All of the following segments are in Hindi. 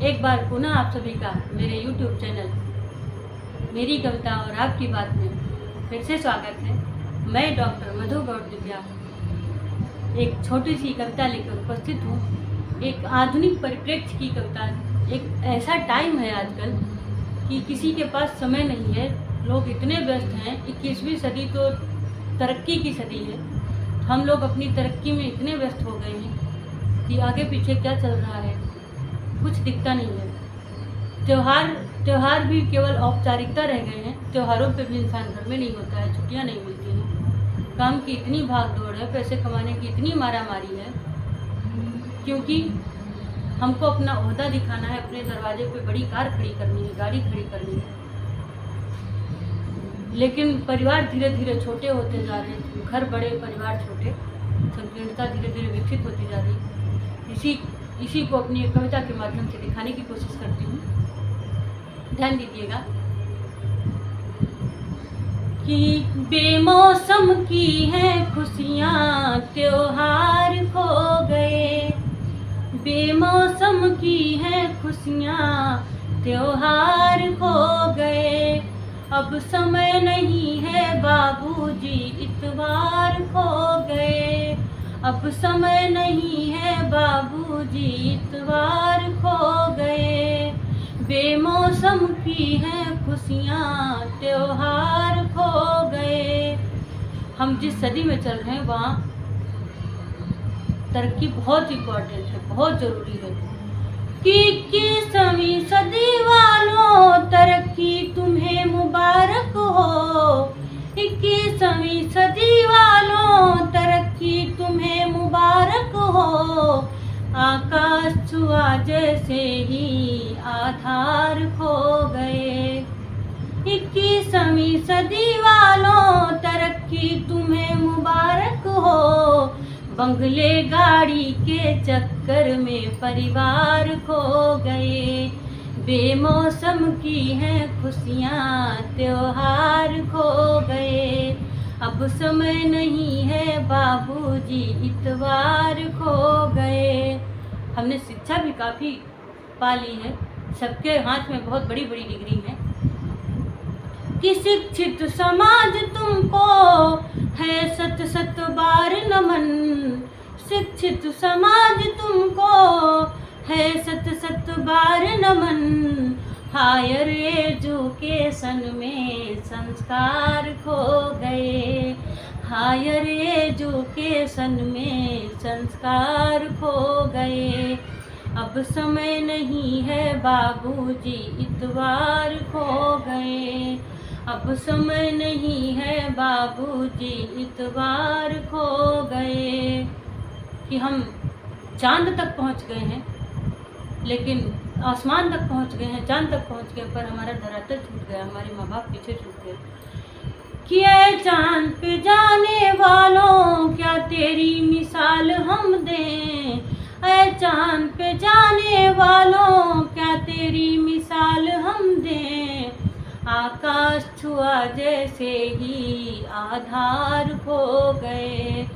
एक बार पुनः आप सभी का मेरे YouTube चैनल मेरी कविता और आपकी बात में फिर से स्वागत है। मैं डॉक्टर मधु गौड़ दिव्या एक छोटी सी कविता लेकर उपस्थित हूँ। एक आधुनिक परिप्रेक्ष्य की कविता। एक ऐसा टाइम है आजकल कि किसी के पास समय नहीं है, लोग इतने व्यस्त हैं। 21वीं सदी तो तरक्की की सदी है। हम लोग अपनी तरक्की में इतने व्यस्त हो गए हैं कि आगे पीछे क्या चल रहा है कुछ दिखता नहीं है। त्योहार भी केवल औपचारिकता रह गए हैं। त्योहारों पे भी इंसान घर में नहीं होता है, छुट्टियां नहीं मिलती हैं। काम की इतनी भाग दौड़ है, पैसे कमाने की इतनी मारामारी है, क्योंकि हमको अपना ओहदा दिखाना है, अपने दरवाजे पे बड़ी कार खड़ी करनी है, गाड़ी खड़ी करनी है। लेकिन परिवार धीरे धीरे छोटे होते जा रहे हैं। घर बड़े, परिवार छोटे, संकीर्णता धीरे धीरे विकसित होती जा रही है। इसी को अपनी एक कविता के माध्यम से दिखाने की कोशिश करती हूँ। ध्यान दीजिएगा कि बेमौसम की हैं खुशियाँ त्योहार खो गए। बेमौसम की हैं खुशियाँ त्योहार खो गए। अब समय नहीं है बाबूजी इतवार खो गए। अब समय नहीं है बाबूजी इतवार खो गए। बेमौसम की हैं खुशियाँ त्योहार खो गए। हम जिस सदी में चल रहे हैं वहाँ तरक्की बहुत इम्पोर्टेंट है, बहुत ज़रूरी है। कि 21वीं सदी वालों तरक्की तुम्हें मुबारक हो। 21वीं सदी वालों तरक्की तुम्हें मुबारक हो। आकाश छुआ जैसे ही आधार खो गए। 21वीं सदी वालों तरक्की तुम्हें मुबारक हो। बंगले गाड़ी के चक्कर में परिवार खो गए। बेमौसम की हैं खुशियाँ त्योहार खो गए। अब समय नहीं है बाबूजी इतवार खो गए। हमने शिक्षा भी काफ़ी पा ली है, सबके हाथ में बहुत बड़ी बड़ी डिग्री है। कि शिक्षित समाज तुमको है सत सत बार नमन। शिक्षित समाज तुमको है सत सत बार नमन। हायर एजुकेशन में संस्कार खो गए। हायर एजुकेशन में संस्कार खो गए। अब समय नहीं है बाबूजी इतवार खो गए। अब समय नहीं है बाबूजी इतवार खो गए। कि हम चांद तक पहुंच गए हैं, लेकिन आसमान तक पहुंच गए हैं, चांद तक पहुंच गए, पर हमारा धरातल छूट गया, हमारे माँ बाप पीछे छूट गए। कि ऐ चांद पे जाने वालों क्या तेरी मिसाल हम दें। ऐ चांद पे जाने वालों क्या तेरी मिसाल हम दें। आकाश छुआ जैसे ही आधार खो गए।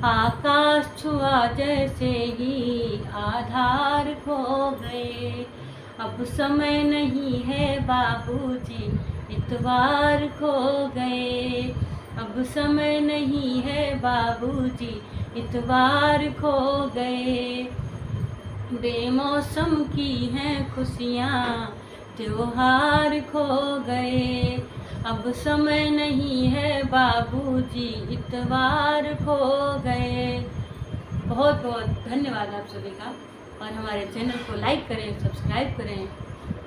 आकाश छुआ जैसे ही आधार खो गए। अब समय नहीं है बाबूजी इतवार खो गए। अब समय नहीं है बाबूजी इतवार खो गए। बेमौसम की हैं खुशियाँ त्योहार खो गए। अब समय नहीं है बाबूजी इतवार खो गए। बहुत बहुत धन्यवाद आप सभी का। और हमारे चैनल को लाइक करें, सब्सक्राइब करें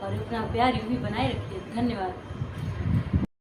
और अपना प्यार यूँ ही बनाए रखिए। धन्यवाद।